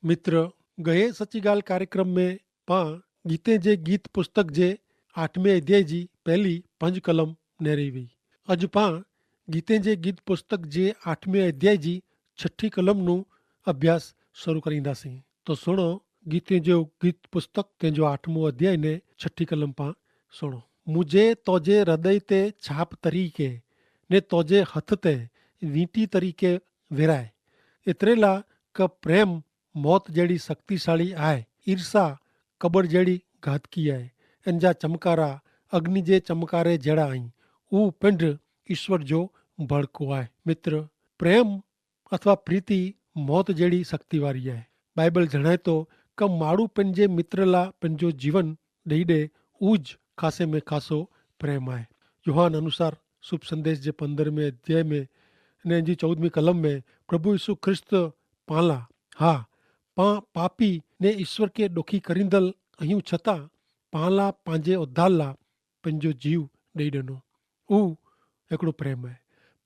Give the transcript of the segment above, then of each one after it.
मित्र, गए सची ॻाल्हि कार्यक्रम में पां गीते जे गीत पुस्तक जे 8वें अध्याय जी पहली 5 कलम नेरी हुई। अॼु पां गीते जे गीत पुस्तक जे 8वें अध्याय जी 6 कलम નું અભ્યાસ શરૂ કરીંદાसीं। તો સુણો ગીતે जो गीत पुस्तक तेजो 8મો अध्याय ने 6 कलम पां सुणो। मुझे तोजे हृदय ते छाप तरीके ने तोजे हथ ते वींटी तरीके विराय एतरेला क प्रेम मौत जड़ी शक्तिशाली आए, ईर्षा कबर जड़ी घातकी आए, अंजा चमकारा अग्नि जे चमकारे जड़ा आई ऊ पिंड ईश्वर जो भड़को आए। मित्र, प्रेम अथवा प्रीति मौत जड़ी शक्ति वारी है। बाइबल जणाए तो क माड़ू पंहिंजे मित्र ला पंहिंजो जीवन ॾेई ॾे ऊज खासे में खासो प्रेम आहे। यूहान अनुसार शुभ संदेश जे 15वें अध्याय में ने जी 14वीं कलम में प्रभु यीशु ख्रिस्त पाला हा पापी ने ईश्वर के डोखी करींदल आहियूं छतां पाला पंहिंजे उद्धार ला पंहिंजो जीव ॾेई ॾिनो। ऊ हिकिड़ो प्रेम आहे।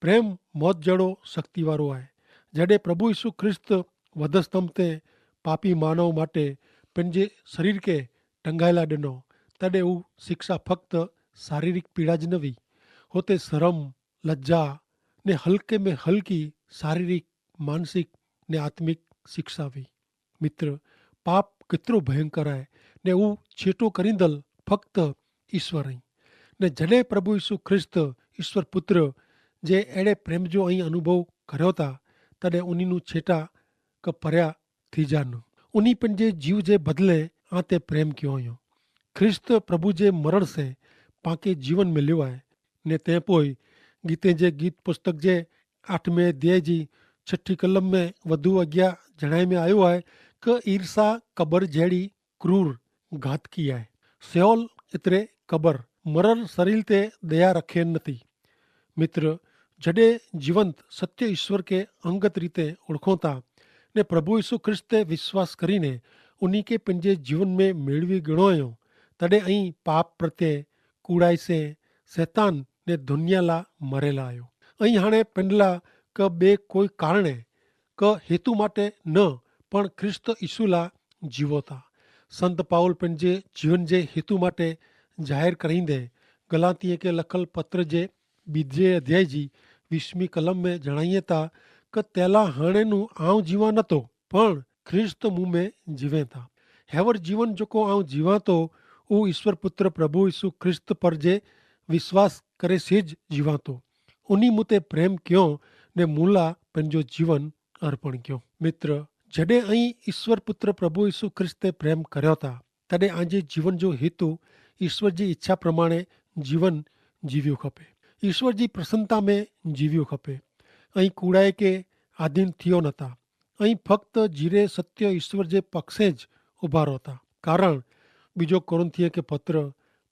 प्रेम मौत जहिड़ो शक्ति वारो आहे। जॾहिं प्रभु यीशु ख्रिस्त वधस्तंभ ते पापी मानव माटे पंहिंजे शरीर खे टंगाइला ॾिनो तॾहिं हू शिक्षा फक्त शारीरिक पीड़ा जी न हुई। हुते शर्म, लज्जा ने हल्के में हल्की शारीरिक, मानसिक ने आत्मिक शिक्षा हुई। मित्र, पाप केतिरो भयंकर आहे ने हू छेटो करींदल फक्त ईश्वर आई ने जॾहिं प्रभु यीशु ख्रिस्त ईश्वर पुत्र जे अहिड़े प्रेम जो आई अनुभव करियो था तॾहिं उन्ही छेटा क परिया थी जान उन्ही पंहिंजे जीव जे बदिले आते प्रेम कयो हुयो। ख्रिस्त प्रभु जे मरण से पाके जीवन मिलियो आहे ने तंहिं पोइ गीते जे गीत पुस्तक जे 8वें अध्याय जी 6 कलम में वधू अॻियां जणाए में आयो आहे क ईर्षा कबर जहिड़ी क्रूर घातकी आहे। सियोल एतिरे कबर मरल शरीर ते दया रखे नथी। मित्र, जॾहिं जीवंत सत्य ईश्वर के अंगत रीते ओळखो था ने प्रभु यीशु ख्रिस्त ते विश्वास करीने उन्ही के पंहिंजे जीवन में मेળવી गणो आहियूं तॾहिं અહીં पाप प्रत्ये कूड़ाई से शैतान ने दुनिया ला मरेला आहियो। અહીં हाणे पिंडला क बे कोई कारणे क हेतु माटे न पण ख्रिस्त यीशु ला जीवो था। संत पाउल पंहिंजे जीवन जे हेतु माटे जाहिर करींदे गलातीअ के लखल पत्र जे 2 अध्याय जी 20वीं कलम में जणाइए था क तेला हाणे नु आऊं जीवा नथो पण ख्रिस्त मूं में जीवे था। हेवर जीवन जेको आऊं जीवा तो ऊ ईश्वर पुत्र प्रभु यीशु ख्रिस्त पर जे विश्वास करे सिज जीवा तो उन्ही मुते प्रेम क्यों ने मूला पंहिंजो जीवन अर्पण क्यों। मित्र, जॾहिं અહીં ईश्वर पुत्र प्रभु यीशु ख्रिस्त ते प्रेम करियो था तॾहिं आंजे जीवन जो हेतु ईश्वर जी इच्छा प्रमाणे जीवन जीवियो खपे, ईश्वर जी प्रसन्नता में जीवियो खपे। અહીં कूड़ाई के आधीन थियो नथा। અહીં फक्त जीरे सत्य ईश्वर जे पक्षे ज उभा रहता। कारण बीजो कोरिन्थियों के पत्र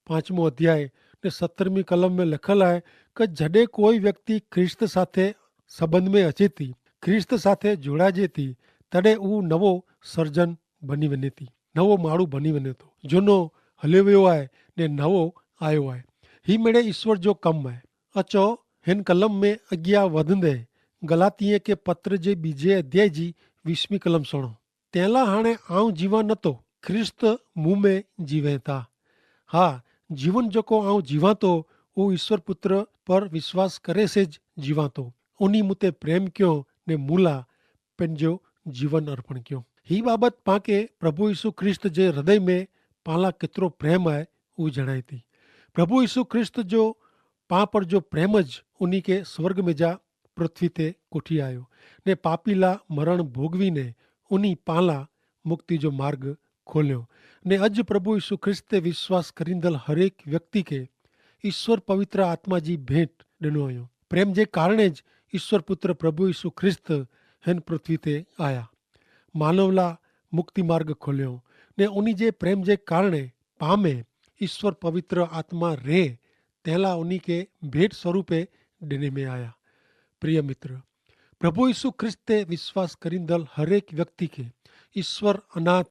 5मो अध्याय ने 17वीं कलम में लिखल है कि जॾहिं कोई व्यक्ति ख्रिस्त साथे संबंध में अचे थी, ख्रिस्त साथे जोड़ाजे थी तॾहिं ऊ नवो सर्जन बनी वञे थी, नवो माण्हू बनी वञे थो। जूनो हलियो वियो आहे ने नवो आयो आहे। ही मेरे ईश्वर जो कम है। अचो हिन कलम में अॻियां वधंदे गलातीअ के पत्र जे 2 अध्याय जी 20वीं कलम सुणो। तेला हाणे आऊं जीवा नथो, ख्रिस्त मूं में जीवे था। हा, जीवन जेको आऊं जीवा तो ऊ ईश्वर पुत्र पर विश्वास करे से जीवा तो उन्ही मुते प्रेम क्यों ने मूला पंहिंजो जीवन अर्पण क्यों। ही बाबत पाके प्रभु यीशु ख्रिस्त जे हृदय में पाला केतिरो प्रेम आहे ऊ जणाए थी। प्रभु यीशु ख्रिस्त जो पां पर जो प्रेम ज उन्ही के स्वर्ग में जा पृथ्वी ते कोठी आयो ने पापी ला मरण भोगवी ने उन्ही पाला मुक्ति जो मार्ग खोलियो ने अज प्रभु यीशु ख्रिस्त ते विश्वास करींदल हरेक व्यक्ति के ईश्वर पवित्र आत्मा जी भेंट ॾिनो हुयो। प्रेम जे कारणे ज ईश्वर पुत्र प्रभु यीशु ख्रिस्त हिन पृथ्वी ते आया, मानव ला मुक्ति मार्ग खोलियो ने उन्ही जे प्रेम जे कारणे पामे ईश्वर पवित्र आत्मा रे तेला उन्ही के भेंट स्वरूपे ॾिने में आया। प्रिय मित्र, प्रभु यीशु ख्रिस्त ते विश्वास करींदल हरेक व्यक्ति के ईश्वर अनाथ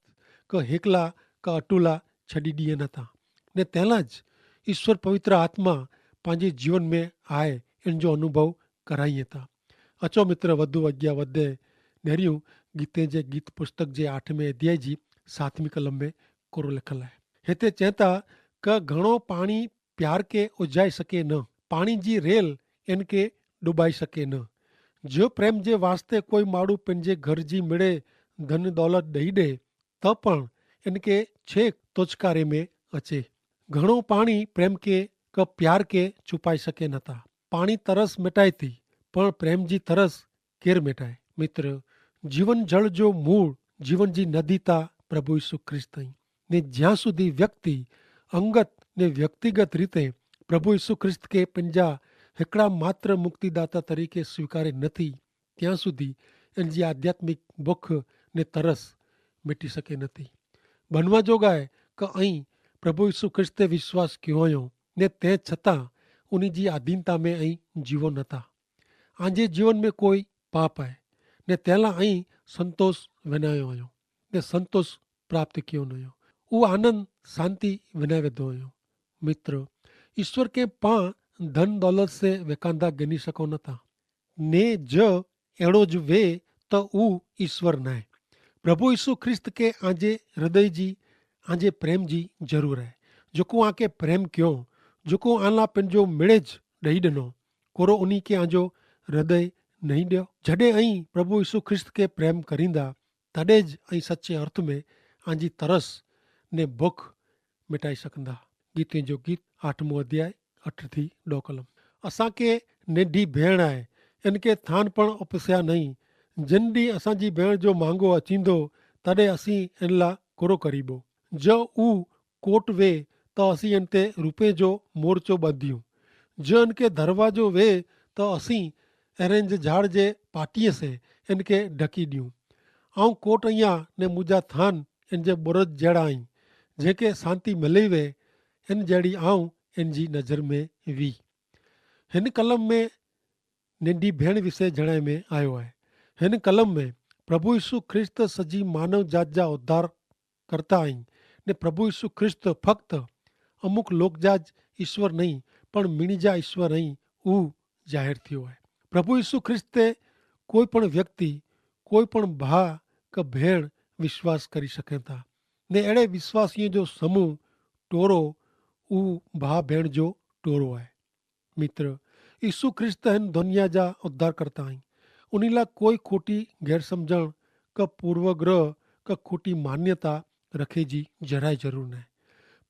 क हेकला क अटूला छॾी ॾिए नथा ने तेला ज ईश्वर पवित्र आत्मा पंहिंजे जीवन में आए इन जो अनुभव कराइए था। अचो मित्र, वधू अॻियां वधे नेरियूं गीते जे गीत पुस्तक जे 8वें अध्याय जी 7वीं कलम में कोरो लिखल आहे। हिते चए था क घणो पाणी प्यार खे उजाए सके न, पाणी जी रेल इन खे डुबाए सके न। जो प्रेम जे वास्ते कोई माण्हू पंहिंजे घर जी मिड़े धन दौलत ॾेई ॾे त पण इन खे छेक तोचकारे में अचे। घणो पाणी प्रेम खे क प्यार खे छुपाए सके नथा। पाणी तरस मिटाए थी पण प्रेम जी तरस केर मिटाए। मित्र, जीवन जल जो मूળ जीवन जी नदी ता प्रभु यीशु ख्रिस्त ने જ્યાં સુધી વ્યક્તિ અંગત ને વ્યક્તિગત રીતે પ્રભુ ઈસુ ખ્રિસ્ત કે पंहिंजा हिकिड़ा मात्र मुक्तिदाता तरीक़े स्वीकारे नथी ત્યાં સુધી એની આધ્યાત્મિક ભૂખ ને તરસ मिटी सके नथी। બનવા જોગા है કે અહીં પ્રભુ ઈસુ ખ્રિસ્તે વિશ્વાસ કયો हुयो ने તે છતાં उन्हीं जी आधीनता में અહીં जीवो नथा। आंजे जीवन में कोई पाप है ने तेला અહીં संतोष विनायो हुयो ने संतोष प्राप्त कियो न हुयो। वो आनंद शांति विना वेदो हुयो। मित्र, ईश्वर के पां धन दौलत से विकांदा गिनी सको नथा ने ज अड़ो ज वे तो ऊ ईश्वर न है। प्रभु यीशु ख्रिस्त के आजे हृदय जी आजे प्रेम जी जरूर है। जो आके प्रेम क्यों जो आला पंहिंजो मिड़ेज ॾेई ॾिनो कोरो उन्हीं के आजो हृदय नहीं ॾियो। जॾहिं અહીં प्रभु यीशु ख्रिस्त के प्रेम करींदा तॾहिं ज અહીં सचे अर्थ में आंजी तरस ने भुख मिटाई सकंदा। गीते जो गीत 8वां अध्याय 8 थी 2 कलम। असांखे नेढी भेण आहे इनके थान पण उपस्या नहीं। जिन ॾींहुं असांजी भेण जो मांगो अचींदो तॾहिं असीं इन लाइ कुरो करीबो। जो ऊ कोट वे त असीं इन ते रुपए जो मोर्चो ॿधियूं। जो इनके दरवाजो वे त असीं अरेंज झाड़ जे पाटीअ से इनके ढकी ॾियूं। ऐं कोट अयां ने मुंहिंजा थान इन जे बुरज जहिड़ा आहिनि जेके शांति मिली वे इन जहिड़ी आऊं इन जी नज़र में वी। हिन कलम में नंढी भेण विषय जणाए में आयो आहे। हिन कलम में प्रभु यीशु ख्रिस्त सजी मानव जात जा उद्धार करता आहिनि ने प्रभु यीशु ख्रिस्त फक्त अमुक लोकजात ईश्वर नहीं पण मिणी जा ईश्वर અહીં ऊ जाहिर थियो आहे। प्रभु यीशु ख्रिस्ते कोई पण व्यक्ति कोई पण भाउ क भेण विश्वास करी सघनि था ने अहिड़े विश्वासियों जो समूह टोरो ऊ भाउ भेण जो टोरो आहे। मित्र, यीशु ख्रिस्त हिन दुनिया जा उद्धार करता आहिनि। उन लाइ कोई खोटी गैर सम्झण क पूर्वग्रह क खोटी मान्यता रखे जी જરાય જરૂર न आहे।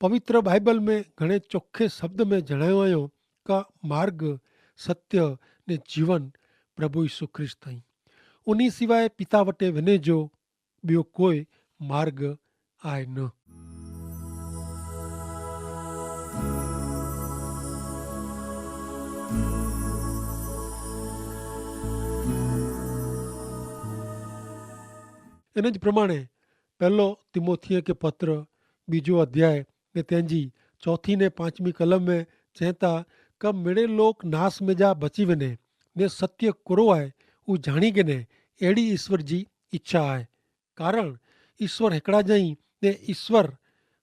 पवित्र बाइबल में घणे चोखे शब्द में जणायो आयो का मार्ग सत्य ने जीवन प्रभु यीशु ख्रिस्त आहिनि। उन्हीं सिवाय पिता वटे वञे जो ॿियो कोई मार्ग आहे न। इन ज प्रमाणे पहलो तिमोथीअ के पत्र 2 अध्याय ने तंहिंजी 4 ने 5वीं कलम में चए था क मिड़े लोक नास में जा बची वञे ने सत्य कुरो आहे ऊ जाणी गिने अहिड़ी ईश्वर जी इच्छा आहे। कारण ईश्वर हिकिड़ा जई ने ईश्वर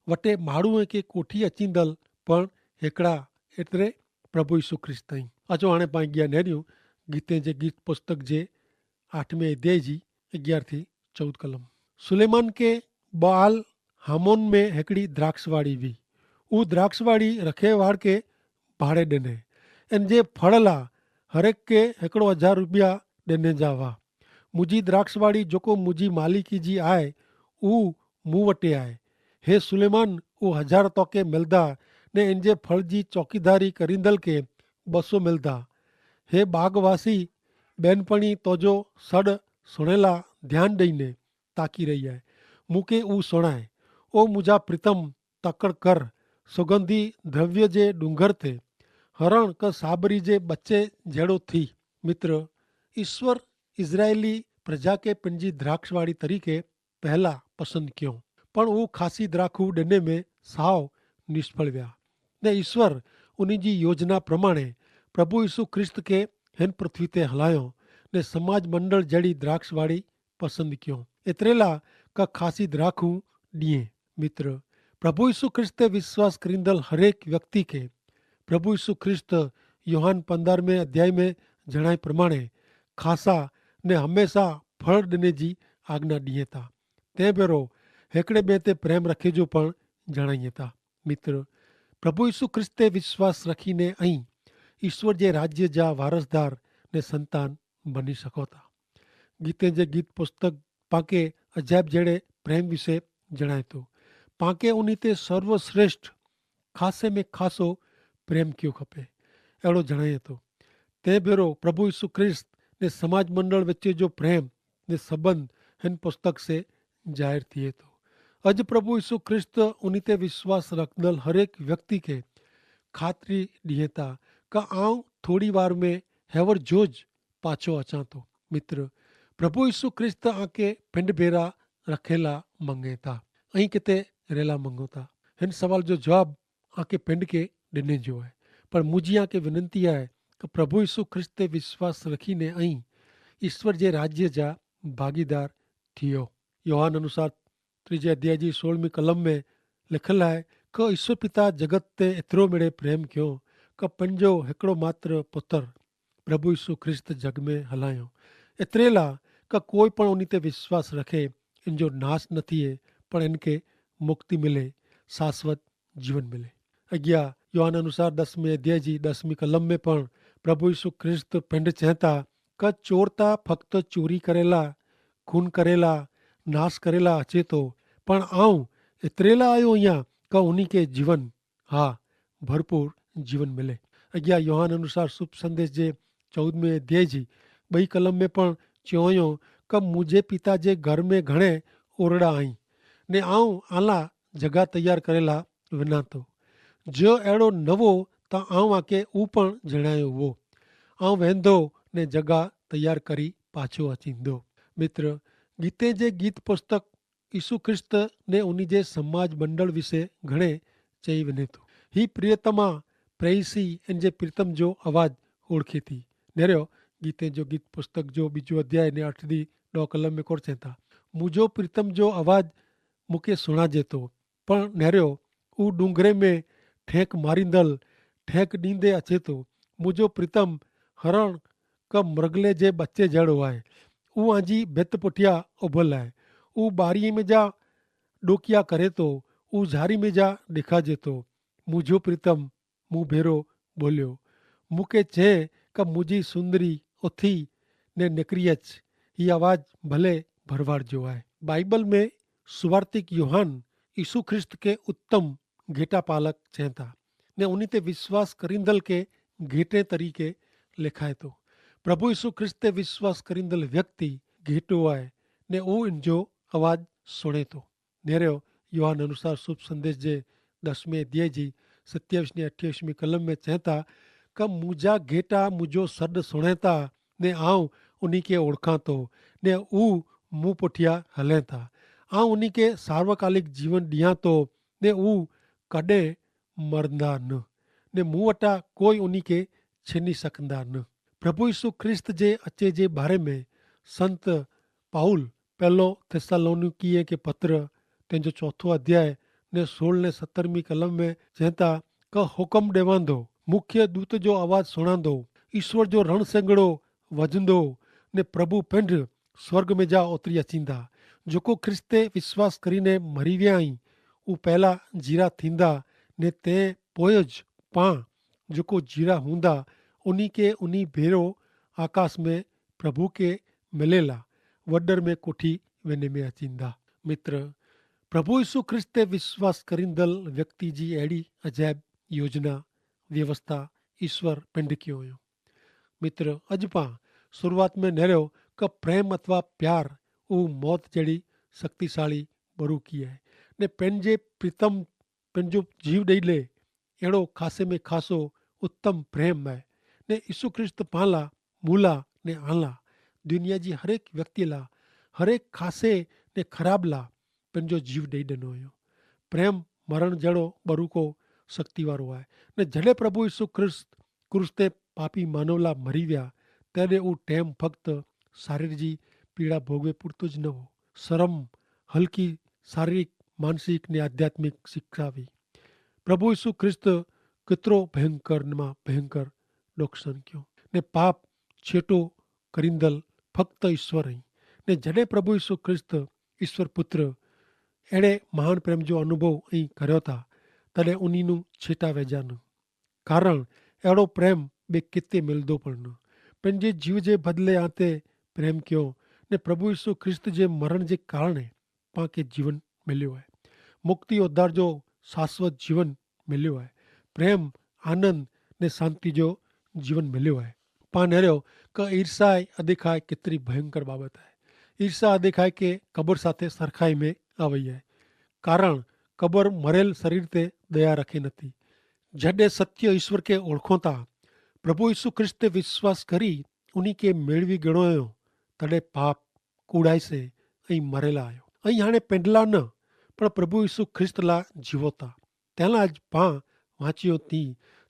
वटे माण्हूअ खे कोठी अचींदल पण हिकिड़ा एतिरे प्रभु यीशु ख्रिस्त आहिनि। अचो हाणे पाण अॻियां नेरियूं गीते जे गीत पुस्तक जे 8वें अध्याय जी 11 थी 14 कलम। सुलेमान के बाल हामोन में हिकिड़ी द्राक्षवाड़ी हुई। ऊ द्राक्षवाड़ी रखेवाड़ के भाड़े ॾिने। इन जे फड़ लाइ हर एक के 1000 रुपया ॾिने जा हुआ। मुंहिंजी द्राक्षवाड़ी जेको मुंहिंजी मालिकी जी आहे ऊ मूं वटि आहे। हे सुलेमान, ऊ 1000 तोखे मिलंदा ने इन जे फल जी चौकीदारी करींदल के 200 मिलंदा। हे बागवासी ॿेनपणी तोजो सॾ सुणेला ध्यानु ॾेईने ताकी रही आहे। मूंखे ऊ सुणाए। ओ मुंहिंजा प्रीतम तकड़ कर सुगंधी द्रव्य जे डूंगर ते हरण क साबरी जे बच्चे जहिड़ो थी। मित्र, ईश्वर इज़राइली प्रजा के पंहिंजी द्राक्षवाड़ी तरीक़े पहला पसंदि कयो पण उहो ख़ासी द्राखू ॾिने में साव निष्फल विया ने ईश्वर उन जी योजना प्रमाणे प्रभु यीशु ख्रिस्त के हिन पृथ्वी ते हलायो ने समाज मंडल जहिड़ी द्राक्षवाड़ी पसंदि कयो एतिरे लाइ का ख़ासी द्राखू ॾिए। मित्र, प्रभु यीशु ख्रिस्त ते विश्वास करींदल हरेक व्यक्ति के प्रभु यीशु ख्रिस्त योहान 15वें अध्याय में जणाए प्रमाणे ख़ासा ने हमेशा फल ॾिने जी આજ્ઞા ॾिए था। तंहिं भेरो हिकिड़े ॿिए ते प्रेम रखे जो पण जणाइए था। मित्र, प्रभु यीशु ख्रिस्त ते विश्वास रखीने ऐं ईश्वर जे राज्य जा वारसदार ने संतान बनी सघो था। गीते जे गीत पुस्तक पाके अजायब जहिड़े प्रेम विषय जणाए थो। पाके उन ते सर्वश्रेष्ठ ख़ासे में ख़ासो प्रेम कयो खपे, अहिड़ो जणाए थो। तंहिं भेरो प्रभु यीशु ख्रिस्त ने समाज मंडल विच जो प्रेम ने संबंध हिन पुस्तक से ज़ाहिर थिए थो। अॼु प्रभु यीशु ख्रिस्त उन ते विश्वास रखंदड़ हरेक व्यक्ति खे खातिरी ॾिए था कि आउं थोड़ी वार में हैवर जोज पाछो अचां थो। मित्र, प्रभु यीशु ख्रिस्त आके पिंड भेरा रखेला मंगे था ऐं किथे रेला मंगो था। हिन सवाल जो जवाब आके पिंड के ॾिने जो आहे, पर मुंहिंजी आके विनंती आहे कि प्रभु यीशु ख्रिस्त ते विश्वास रखीने ऐं ईश्वर जे राज्य जा भागीदार थियो। योहान अनुसार 3 अध्याय जी 16वीं कलम में लिखियलु आहे कि ईश्वर पिता जगत ते एतिरो मिड़े प्रेम कयो कि पंहिंजो हिकिड़ो मात्र पुत्र प्रभु यीशु ख्रिस्त जग में हलायो, एतिरे लाइ कि कोई पण उन ते विश्वास रखे इन जो नाश न थिए पर इनके मुक्ति मिले, शाश्वत जीवन मिले। अॻियां योहान अनुसार 10वें अध्याय जी 10वीं कलम में पण प्रभु यीशु ख्रिस्त पिंड चए था कि चोर त फक्त चोरी करेला, खून करेला, नाश करेला अचे थो, पण आऊं एतिरे लाइ आयो आहियां कि उन खे जीवन, हा भरपूर जीवन मिले। अॻियां योहान अनुसार शुभ संदेश जे 14वें अध्याय जी 2 कलम में पण चयो हुयो कि मुंहिंजे पिता जे घर में घणे ओरड़ा आहिनि ने आऊं आला जॻह तयारु करेला वञा थो। जो अहिड़ो न हो त आऊं आके हू पण जणायो हो, आऊं वेंदो ने जॻह तयारु करी पाछो अचींदो। मित्र, गीते जे गीत पुस्तक यीशु ख्रिस्त ने उन जे समाज मंडल विषय घणे चई वञे थो। ही प्रियतमा प्रेयसी इन जे प्रीतम जो आवाज़ ओळखे थी। नेरियो गीते जो गीत पुस्तक जो 2 अध्याय ने 8 कलम में कोर चए था, मुंहिंजो प्रीतम जो आवाज़ मूंखे सुणाजे थो, पण नेरियो हू डूंगरे में ठेक मारींदल ठेक ॾींदे अचे थो। मुंहिंजो प्रीतम हरण क मृगले जे बच्चे जहिड़ो आहे, हू आंजी भित पुठियां उभल आहे, हू ॿारीअ में जा ॾोकिया करे थो, हू झारी में जा ॾेखारिजे थो। मुंहिंजो प्रीतम मूं भेरो ॿोलियो, मूंखे चए कि मुंहिंजी सुंदरी उथी ने निकिरी अच। हीअ आवाज़ भले भरवाड़ जो आहे। बाइबल में सुवार्तिक यूहान यीशु ख्रिस्त खे उत्तम घेटा पालक चए था ने उन ते विश्वास करींदल खे घेटे तरीक़े लिखाए थो। प्रभु यीशु ख्रिस्त ते विश्वास करींदल व्यक्ति घेटो आहे ने उहो इन जो आवाज़ सुणे थो। नेरियो यूहान अनुसार शुभ संदेश जे 10वें अध्याय जी 27 ने 28 कलम में चए था कि मुंहिंजा घेटा मुंहिंजो सॾु सुणे था ने आऊं उन खे ओळखां थो ने हू मूं पुठियां हले था। आऊं उन खे सार्वकालिक जीवन ॾियां थो ने हू कॾहिं मरंदा न ने मूं वटां कोई उन खे छीनी सघंदा न। प्रभु यीशु ख्रिस्त जे अचे जे बारे में संत पाउल पहिलो थिस्सलुनीकीअ खे पत्र तंहिंजो 4 अध्याय ने 16 ने 17 कलम में चए था कि हुकुम ॾेवांदो, मुख्य दूत जो आवाज़ सुणांदो, ईश्वर जो रण सिंगड़ो वजंदो ने प्रभु पिंड स्वर्ग में जा उतरी अचींदा। जेको ख्रिस्त ते विश्वास करीने मरी विया आहिनि हू पहिला जीरा थींदा ने तंहिं पोइ पाण जेको जीरा हूंदा उन खे उन भेरो आकाश में प्रभु खे मिलेला वॾर में कोठी वेने में अचींदा। मित्र, प्रभु यीशु ख्रिस्त ते विश्वास करींदल व्यक्ति जी अहिड़ी अजायब योजना व्यवस्था ईश्वर पिंड कयो हुयो। मित्र, अॼु पाण शुरूआत में नेरियो कि प्रेम अथवा प्यार उहो मौत जहिड़ी शक्तिशाली बरूकी आहे ने पंहिंजे प्रीतम पंहिंजो जीव ॾेई ॾे अहिड़ो ख़ासे में ख़ासो उत्तम प्रेम आहे ने यीशु ख्रिस्त पाण लाइ मूं लाइ ने आन लाइ दुनिया जी हरेक व्यक्ति लाइ हरेक ख़ासे ने ख़राब लाइ पंहिंजो जीव ॾेई ॾिनो हुयो। प्रेम मरण जहिड़ो बरूको शक्ति वारो आहे ने जॾहिं प्रभु यीशु ख्रिस्त क्रूस ते पापी मानव लाइ मरी विया तॾहिं उहो टाइम फ़क़्ति शारीर जी पीड़ा भोगवे पुरतो ज न हो। शर्म हल्की शारीरिक मानसिक ने आध्यात्मिक शिक्षा हुई। प्रभु यीशु ख्रिस्त केतिरो भयंकर मां भयंकर नुक़सान कयो ने पाप छेटो करींदल फ़क़्ति ईश्वर आई ને જॾहिं પ્રભુ ઈસુ ખ્રિસ્ત ઈશ્वर પુત્ર એણે મહાન પ્રેમ जो अनुभव અહીં કર્યો था तॾहिं उन्हीનું छेटा वेझान कारण अहिड़ो प्रेम ॿिए किथे मिलंदो पण न। पंहिंजे जीव जे बदिले आ ते प्रेम कयो ने प्रभु ईसु ख्रिस्त जे मरण जे कारणे पाण खे जीवन मिलियो आहे, मुक्ति उद्धार जो शाश्वत जीवन मिलियो आहे, प्रेम आनंद ने शांति जो जीवन मिलियो आहे। पाण हेरियो કે ઈર્ષા અદેખાય કેતરી ભયંકર બાબત आहे। ઈર્ષા અદેખાય કે કબર સાથે સરખાઈ में આવી आहे કારણ કબર મરેલ શરીર તે દયા રખી નથી। जॾहिं सत्य ईश्वर के ओळखो था, प्रभु यीशु ख्रिस्त ते विश्वास करी उन्हीं के मेळवी गणो तॾहिं पाप कूड़ाई से ऐं मरेला आहियो ऐं हाणे पेंडला न पण प्रभु यीशु ख्रिस्त ला जीवो था। तंहिंला ज पाण वाचियो थी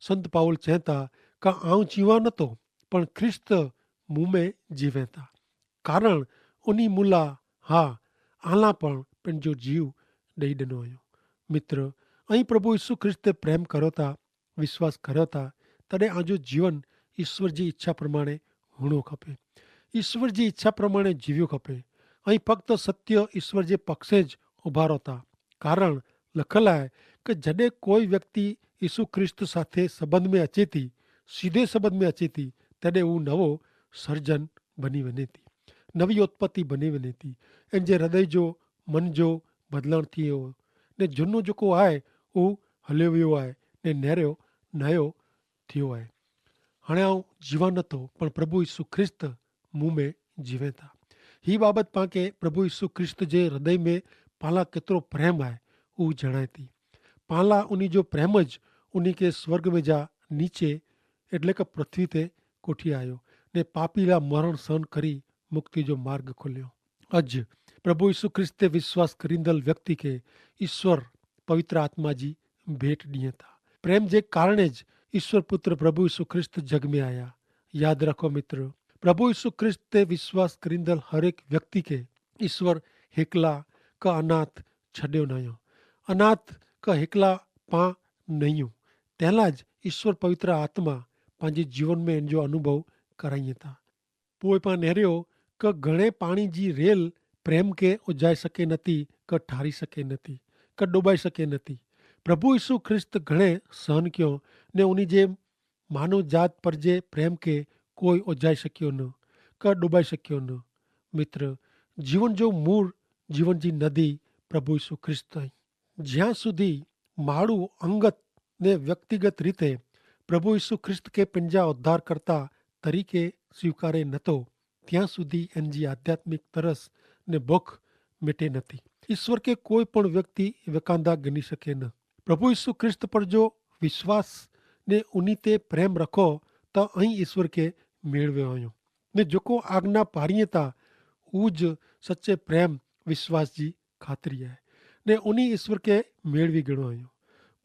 संत पाउल चए था का आऊं जीवा नथो पण ख्रिस्त मूं में जीवे था कारण उन्हीं मुला हा आला पण पंहिंजो जीव ॾेई ॾिनो हुयो। मित्र અહીં પ્રભુ ઈસુ ખ્રિસ્તે પ્રેમ કર્યો था, વિશ્વાસ કર્યો था તॾहिं आजो जीवन ईश्वर जी इच्छा प्रमाणे हुअणो खपे, ईश्वर जी इच्छा प्रमाणे जीवियो खपे। અહીં ફક્ત સત્ય ઈશ્વર જે પક્ષે જ ઉભા રહેતા કારણ લખેલ आहे કે જॾहिं કોઈ વ્યક્તિ ઈસુ ખ્રિસ્ત સાથે સંબંધ में अचे थी, सीधे संबंध में अचे थी तॾहिं हू नवो सर्जन बनी वञे थी, नवी उत्पत्ति बनी वञे थी ऐं जे हृदय जो मन जो बदिलाण थी वियो ने झूनो जेको आहे उहो हलियो वियो आहे ने नहरियो नयो थियो आहे। हाणे आऊं जीवा नथो पण प्रभु ईसु ख्रिस्त मूं में जीवे था। ही बाबत पाण खे प्रभु ईसु ख्रिस्त जे हृदय में पाला केतिरो प्रेम आहे उहो जणाए थी। पाला उन्ही जो प्रेम ज उन्ही खे स्वर्ग में जा नीचे એટલે કે પૃથ્વી તે કોઠી આવ્યો ને પાપીલા મરણ સહન કરી મુક્તિ जो मार्ग खोलियो। अज प्रभु यीशु ख्रिस्त ते विश्वास करींदल व्यक्ति के ईश्वर पवित्र आत्मा जी भेंट ॾिए था। प्रेम जे कारणे ज ईश्वर पुत्र प्रभु यीशु ख्रिस्त जग में आया। याद रखो मित्र, प्रभु यीशु ख्रिस्त ते विश्वास करींदल हर एक व्यक्ति के ईश्वर हिकला का अनाथ छॾियो न हुयो, अनाथ का हिकला पां नहियूं। तंहिंला ज ईश्वर पवित्र आत्मा पंहिंजे जीवन में इन जो अनुभव कराइए था। पोइ पाण नेरियो કે ઘણે પાણી जी રેલ પ્રેમ કે ઉજાઈ શકે નથી કે ઠારી શકે નથી કે ડૂબાઈ શકે નથી। પ્રભુ ઈસુ ખ્રિસ્ત ઘણે સહન કયો ને ઉની જે માનવ જાત પર જે પ્રેમ કે કોઈ ઉજાઈ શક્યો ન કે ડૂબાઈ શક્યો ન। મિત્ર જીવન जो મૂળ જીવન जी નદી પ્રભુ ઈસુ ખ્રિસ્ત आई। જ્યાં સુધી માળું અંગત ને વ્યક્તિગત રીતે પ્રભુ ઈસુ ખ્રિસ્ત કે पंहिंजा उद्धारकर्ता તરીકે સ્વીકારે નતો ત્યાં સુધી એનજી આધ્યાત્મિક તરસ ને ભૂખ मिटे નથી। ईश्वर के कोई पण व्यक्ति विकांदा गणी सके न। प्रभु यीशु ख्रिस्त पर जो विश्वास ने उन्हीं ते प्रेम रखो तो अहीं ईश्वर के मेळवे आहियो ने जेको आज्ञा पारीए था उज सच्चे प्रेम विश्वास जी खातरी है ने उन्हीं ईश्वर के मेळवी गणो आहियो।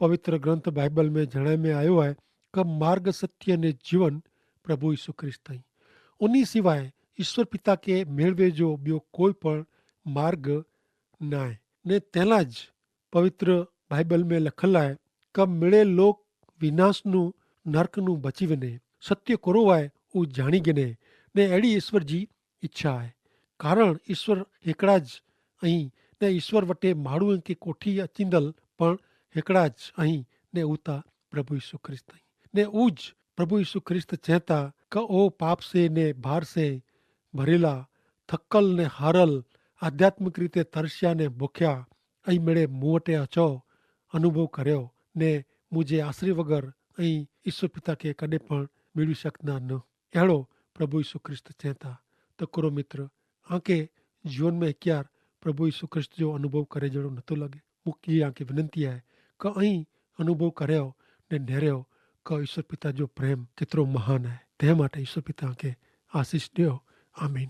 पवित्र ग्रंथ बाइबल में जणाए में आयो है कि मार्ग सत्य ने जीवन प्रभु यीशु ख्रिस्त आई। उन्हीं सिवाय ईश्वर पिता के मेळवे जो ॿियो कोई पण मार्ग न आहे ने तंहिंला ज पवित्र बाइबल में लखल आहे कि मिड़े लोक विनाशનું નર્કનું બચી વને। સત્ય કોરો आहे उहो જાણી ગને ને अहिड़ी ईश्वर जी इच्छा आहे कारण ईश्वर हिकिड़ा ज અહીં ने ईश्वर वटे माण्हूअ खे कोठी अचींदल पण हिकिड़ा ज અહીં ने हू था प्रभु यीशु ख्रिस्त आई ने ऊ ज प्रभु यीशु ख्रिस्त चए था कि ओ पाप से ने भार से भरेला थकल ने हारल आध्यात्मिक रीते तरस्या ने भूख्या ऐं मिड़े मूं वटि अचो अनुभव कर्यो ने मुंहिंजे आसरे वग़ैर ऐं ईश्वर पिता खे कॾहिं पण मिली सघंदा न। अहिड़ो प्रभु यीशु ख्रिस्त चए था त करो मित्र आंखे जीवन में हिकियार प्रभु यीशु ख्रिस्त जो अनुभव करे जहिड़ो नथो लॻे। मूंखे आंखे विनंती आहे कि ऐं अनुभव कर्यो ने नेरियो कि ईश्वर पिता जो प्रेम केतिरो महान आहे। तंहिं माटे ईश्वर पिता खे आशीष ॾियो। आमीन।